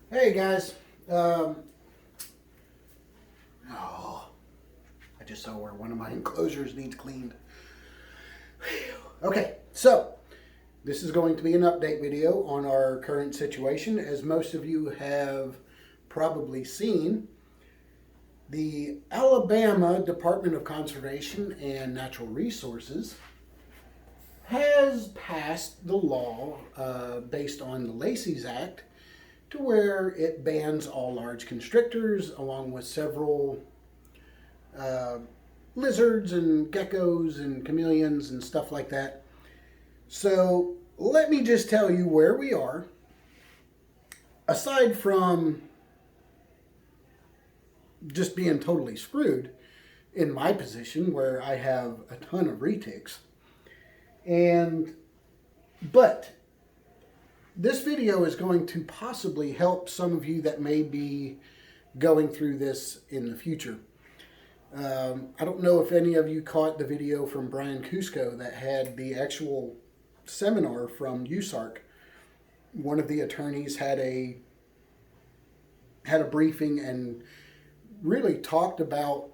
Hey guys, oh, I just saw where one of my enclosures needs cleaned. Okay, so this is going to be an update video on our current situation. As most of you have probably seen, the Alabama Department of Conservation and Natural Resources has passed the law based on the Lacey's Act to where it bans all large constrictors along with several uh, lizards and geckos and chameleons and stuff like that. So let me just tell you where we are. Aside from just being totally screwed in my position where I have a ton of retics, but this video is going to possibly help some of you that may be going through this in the future. I don't know if any of you caught the video from Brian Cusco that had the actual seminar from USARK. One of the attorneys had a briefing and really talked about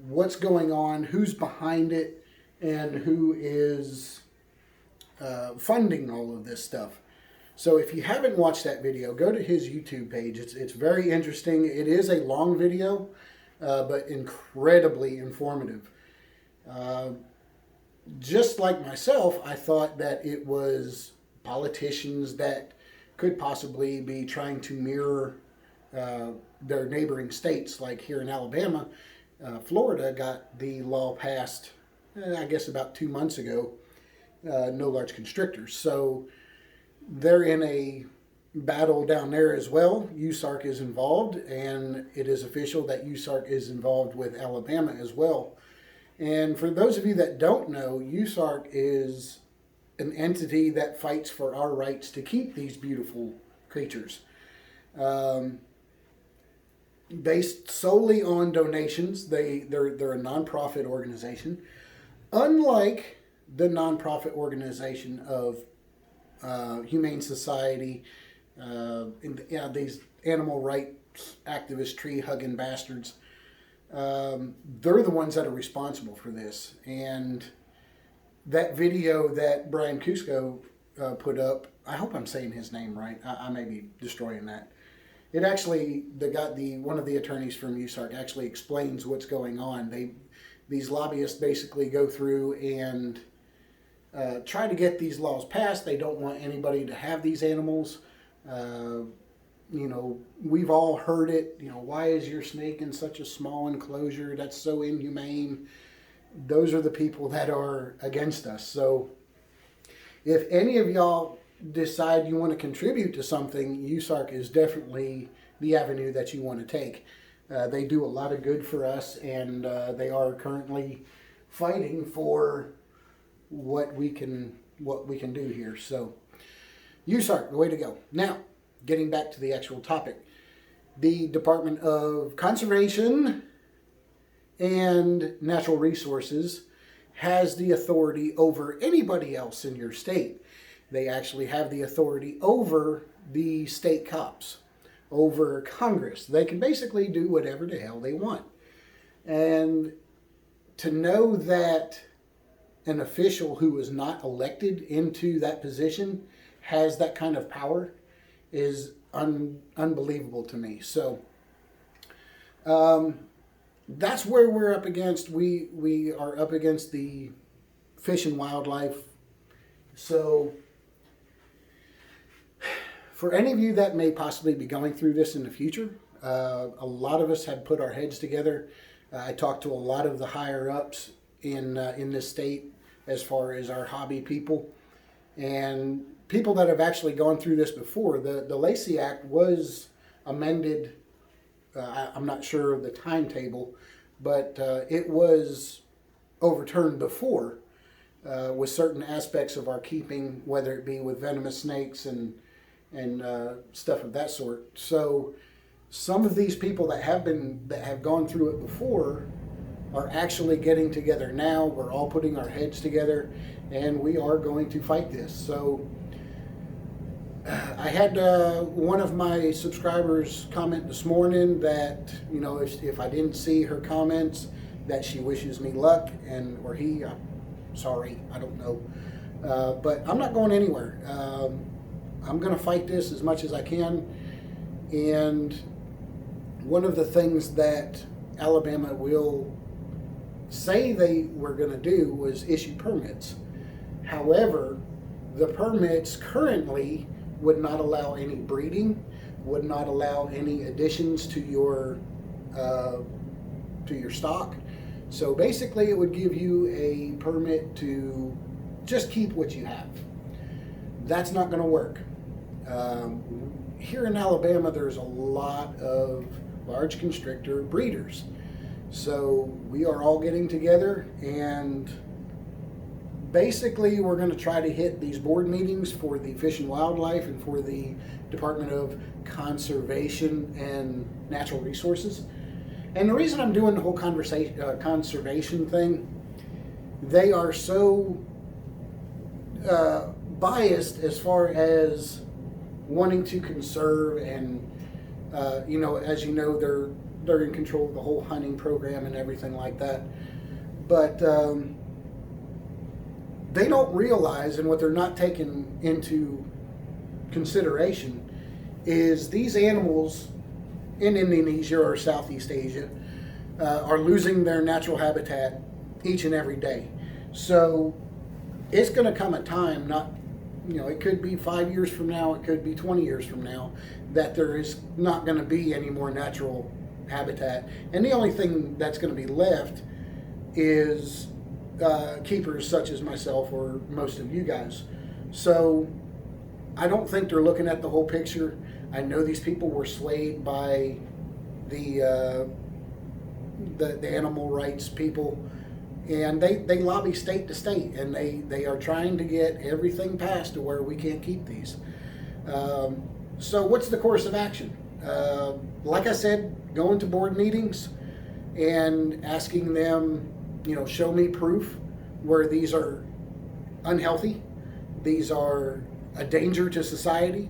what's going on, who's behind it, and who is funding all of this stuff. So if you haven't watched that video, go to his YouTube page. It's very interesting. It is a long video, but incredibly informative. Just like myself, I thought that it was politicians that could possibly be trying to mirror their neighboring states. Like here in Alabama, Florida got the law passed, I guess about 2 months ago, no large constrictors. So they're in a battle down there as well. USARK is involved, and it is official that USARK is involved with Alabama as well. And for those of you that don't know, USARK is an entity that fights for our rights to keep these beautiful creatures. Based solely on donations, they're a nonprofit organization. Unlike the nonprofit organization of Humane Society, these animal rights activist, tree hugging bastards. They're the ones that are responsible for this. And that video that Brian Cusco put up, I hope I'm saying his name right. I may be destroying that. It actually, one of the attorneys from USARK actually explains what's going on. These lobbyists basically go through and try to get these laws passed. They don't want anybody to have these animals. We've all heard it. Why is your snake in such a small enclosure? That's so inhumane. Those are the people that are against us. So if any of y'all decide you want to contribute to something, USARK is definitely the avenue that you want to take. They do a lot of good for us, and they are currently fighting for what we can do here. So USARK, the way to go. Now, getting back to the actual topic. The Department of Conservation and Natural Resources has the authority over anybody else in your state. They actually have the authority over the state cops, over Congress. They can basically do whatever the hell they want. And to know that an official who is not elected into that position has that kind of power is unbelievable to me. So that's where we're up against. We are up against the Fish and Wildlife. So for any of you that may possibly be going through this in the future, a lot of us have put our heads together. I talked to a lot of the higher ups in this state as far as our hobby people and people that have actually gone through this before. The Lacey Act was amended. I'm not sure of the timetable, but it was overturned before with certain aspects of our keeping, whether it be with venomous snakes and stuff of that sort. So some of these people that have gone through it before are actually getting together now. We're all putting our heads together, and we are going to fight this. So I had one of my subscribers comment this morning that, you know, if I didn't see her comments, that she wishes me luck, and or he, sorry, I don't know. But I'm not going anywhere. I'm going to fight this as much as I can. And one of the things that Alabama will say they were going to do was issue permits. However, the permits currently would not allow any breeding, would not allow any additions to your stock. So basically it would give you a permit to just keep what you have. That's not going to work. Here in Alabama, there's a lot of large constrictor breeders. So we are all getting together, and basically we're going to try to hit these board meetings for the Fish and Wildlife and for the Department of Conservation and Natural Resources. And the reason I'm doing the whole conservation thing, they are so biased as far as wanting to conserve, and you know, as you know, they're in control of the whole hunting program and everything like that. But they don't realize, and what they're not taking into consideration, is these animals in Indonesia or Southeast Asia are losing their natural habitat each and every day. So it's going to come a time, not, you know, it could be 5 years from now, it could be 20 years from now, that there is not going to be any more natural habitat. And the only thing that's going to be left is keepers such as myself or most of you guys. So I don't think they're looking at the whole picture. I know these people were swayed by the animal rights people, and they lobby state to state, and they are trying to get everything passed to where we can't keep these. So what's the course of action? Like I said, going to board meetings and asking them, you know, show me proof where these are unhealthy, these are a danger to society.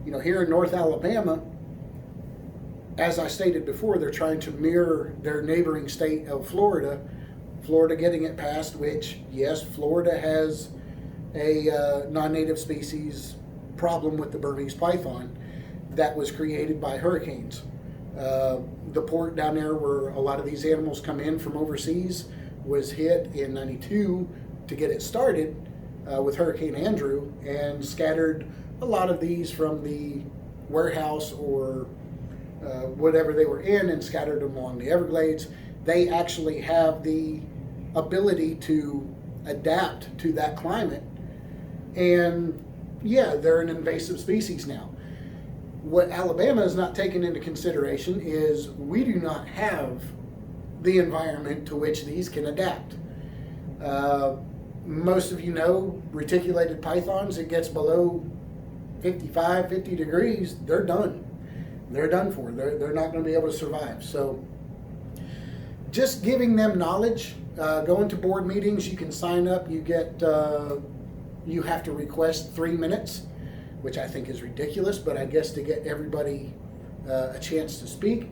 You know, here in North Alabama, as I stated before, they're trying to mirror their neighboring state of Florida. Florida getting it passed, which, yes, Florida has a non-native species problem with the Burmese python that was created by hurricanes. The port down there where a lot of these animals come in from overseas was hit in '92 to get it started with Hurricane Andrew, and scattered a lot of these from the warehouse or whatever they were in, and scattered them along the Everglades. They actually have the ability to adapt to that climate, and yeah, they're an invasive species now. What Alabama is not taking into consideration is we do not have the environment to which these can adapt. Most of you know reticulated pythons, it gets below 55, 50 degrees, they're done. They're done for. They're not going to be able to survive. So just giving them knowledge, going to board meetings, you can sign up, you get, you have to request 3 minutes, which I think is ridiculous, but I guess to get everybody a chance to speak,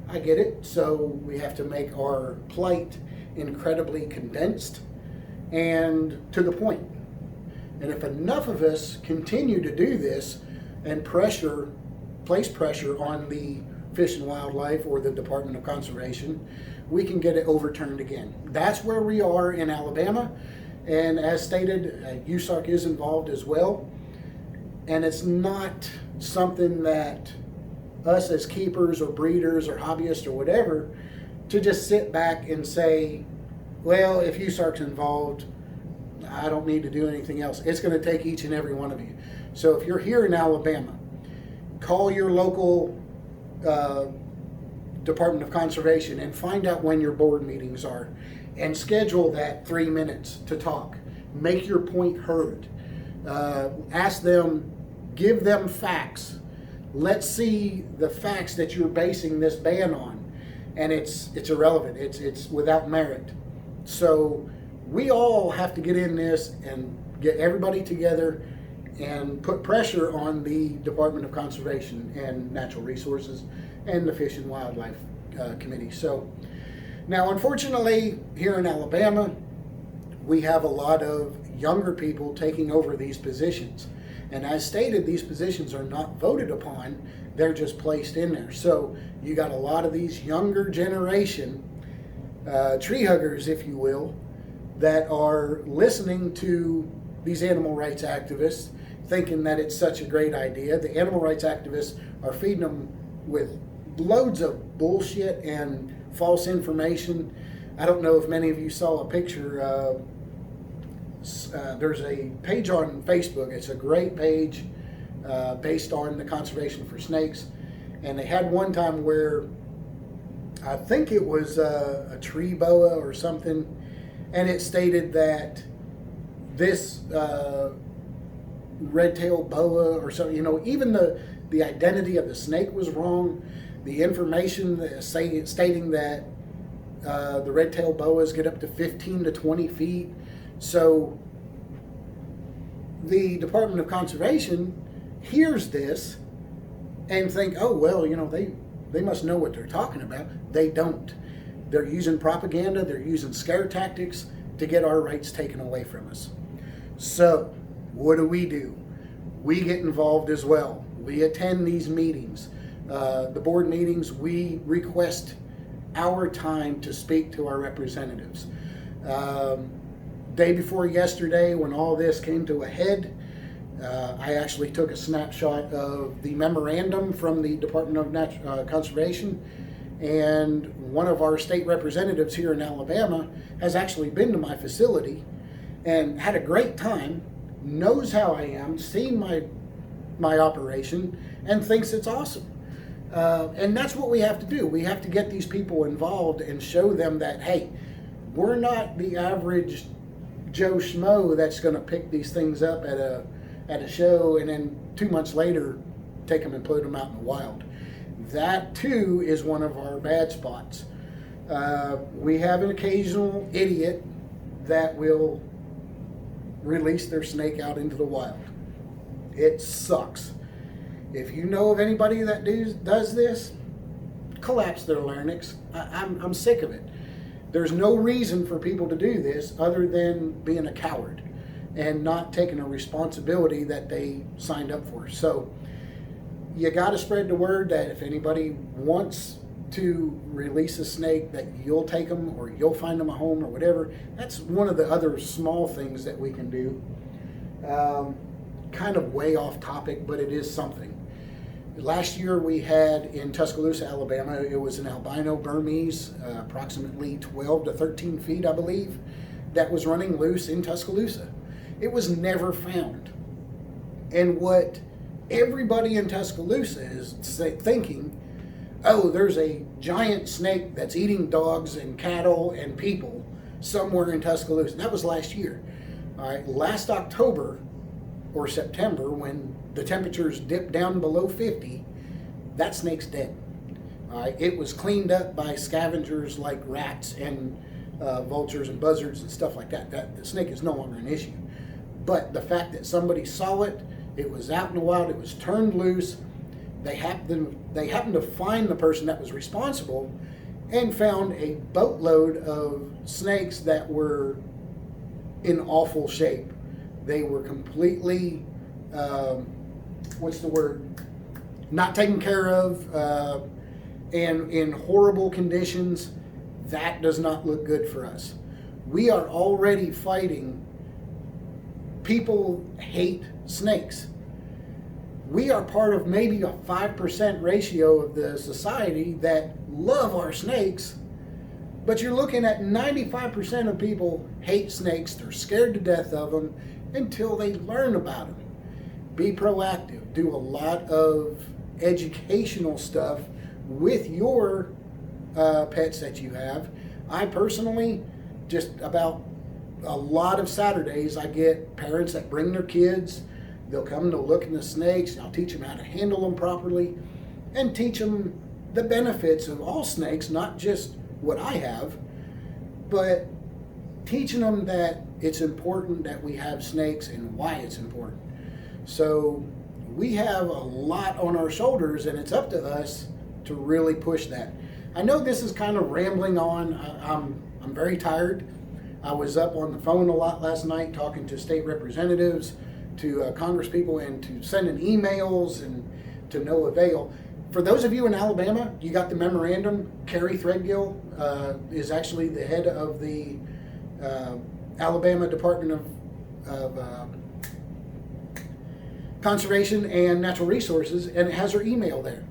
I get it. So we have to make our plight incredibly condensed and to the point. And if enough of us continue to do this and place pressure on the Fish and Wildlife or the Department of Conservation, we can get it overturned again. That's where we are in Alabama. And as stated, USARK is involved as well. And it's not something that us as keepers or breeders or hobbyists or whatever, to just sit back and say, well, if USARK's involved, I don't need to do anything else. It's going to take each and every one of you. So if you're here in Alabama, call your local Department of Conservation and find out when your board meetings are, and schedule that 3 minutes to talk. Make your point heard. Ask them, give them facts. Let's see the facts that you're basing this ban on. And it's irrelevant. It's without merit. So we all have to get in this and get everybody together and put pressure on the Department of Conservation and Natural Resources and the Fish and Wildlife Committee. So now, unfortunately, here in Alabama, we have a lot of younger people taking over these positions. And as stated, these positions are not voted upon, they're just placed in there. So you got a lot of these younger generation tree huggers, if you will, that are listening to these animal rights activists, thinking that it's such a great idea. The animal rights activists are feeding them with loads of bullshit and false information. I don't know if many of you saw a picture. There's a page on Facebook. It's a great page based on the conservation for snakes. And they had one time where I think it was a tree boa or something, and it stated that this red-tailed boa or something, even the identity of the snake was wrong. The information stating that the red-tailed boas get up to 15 to 20 feet. So the Department of Conservation hears this and think, oh, well, they must know what they're talking about. They don't. They're using propaganda. They're using scare tactics to get our rights taken away from us. So what do? We get involved as well. We attend these meetings. The board meetings, we request our time to speak to our representatives. Day before yesterday, when all this came to a head, I actually took a snapshot of the memorandum from the Department of Conservation, and one of our state representatives here in Alabama has actually been to my facility and had a great time, knows how I am, seen my operation, and thinks it's awesome. And that's what we have to do. We have to get these people involved and show them that, hey, we're not the average Joe Schmo that's going to pick these things up at a show and then 2 months later take them and put them out in the wild. That too is one of our bad spots. We have an occasional idiot that will release their snake out into the wild. It sucks. If you know of anybody that does this, collapse their larynx. I'm sick of it. There's no reason for people to do this other than being a coward and not taking a responsibility that they signed up for. So you got to spread the word that if anybody wants to release a snake, that you'll take them or you'll find them a home or whatever. That's one of the other small things that we can do. Kind of way off topic, but it is something. Last year we had in Tuscaloosa, Alabama, it was an albino Burmese, approximately 12 to 13 feet, I believe, that was running loose in Tuscaloosa. It was never found. And what everybody in Tuscaloosa is thinking, oh, there's a giant snake that's eating dogs and cattle and people somewhere in Tuscaloosa. That was last year. All right, last October or September, when the temperatures dipped down below 50, that snake's dead. It was cleaned up by scavengers like rats and vultures and buzzards and stuff like that. The snake is no longer an issue. But the fact that somebody saw it, it was out in the wild, it was turned loose, they happened to find the person that was responsible and found a boatload of snakes that were in awful shape. They were completely, not taken care of, and in horrible conditions. That does not look good for us. We are already fighting. People hate snakes. We are part of maybe a 5% ratio of the society that love our snakes, but you're looking at 95% of people hate snakes. They're scared to death of them until they learn about them. Be proactive. Do a lot of educational stuff with your pets that you have. I personally, just about a lot of Saturdays, I get parents that bring their kids. They'll come to look in the snakes. I'll teach them how to handle them properly and teach them the benefits of all snakes, not just what I have, but teaching them that it's important that we have snakes and why it's important. So we have a lot on our shoulders, and it's up to us to really push that. I know this is kind of rambling on. I'm very tired. I was up on the phone a lot last night talking to state representatives, to congresspeople, and to sending emails, and to no avail. For those of you in Alabama, you got the memorandum. Carrie Threadgill is actually the head of the Alabama Department of Conservation and Natural Resources, and it has her email there.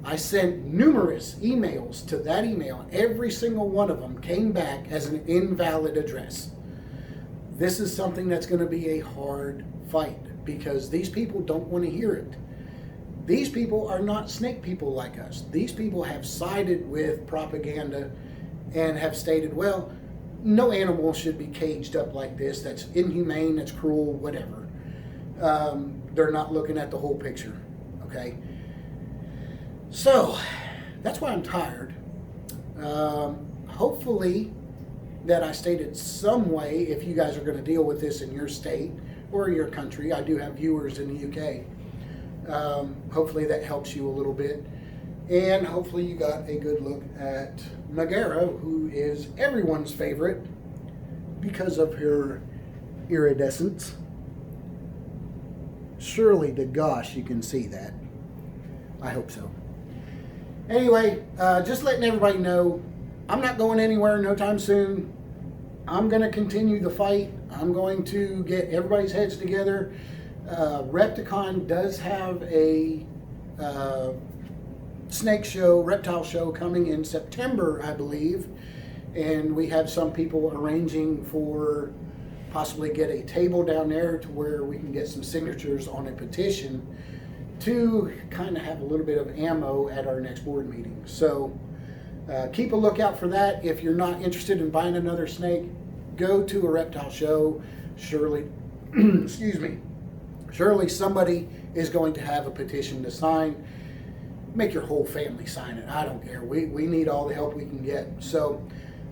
I sent numerous emails to that email. Every single one of them came back as an invalid address. This is something that's going to be a hard fight because these people don't want to hear it. These people are not snake people like us. These people have sided with propaganda and have stated, well, no animal should be caged up like this. That's inhumane, that's cruel, whatever. They're not looking at the whole picture, okay? So, that's why I'm tired. Hopefully that I stated some way, if you guys are going to deal with this in your state or your country. I do have viewers in the UK. Hopefully that helps you a little bit. And hopefully you got a good look at Megara, who is everyone's favorite because of her iridescence. Surely to gosh you can see that. I hope so. Anyway, just letting everybody know, I'm not going anywhere no time soon. I'm going to continue the fight. I'm going to get everybody's heads together. Repticon does have a snake show, reptile show coming in September, I believe. And we have some people arranging for possibly get a table down there to where we can get some signatures on a petition to kind of have a little bit of ammo at our next board meeting. So keep a lookout for that. If you're not interested in buying another snake, go to a reptile show. Surely, excuse me, surely somebody is going to have a petition to sign. Make your whole family sign it. I don't care. We need all the help we can get. So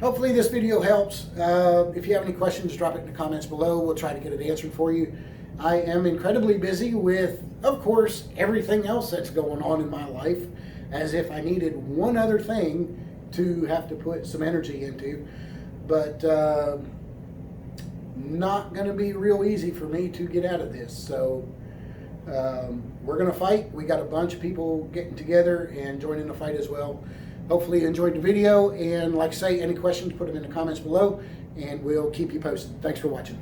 hopefully this video helps. If you have any questions, drop it in the comments below. We'll try to get it answered for you. I am incredibly busy with, of course, everything else that's going on in my life, as if I needed one other thing to have to put some energy into. But not going to be real easy for me to get out of this. So we're going to fight. We got a bunch of people getting together and joining the fight as well. Hopefully you enjoyed the video, and like I say, any questions, put them in the comments below, and we'll keep you posted. Thanks for watching.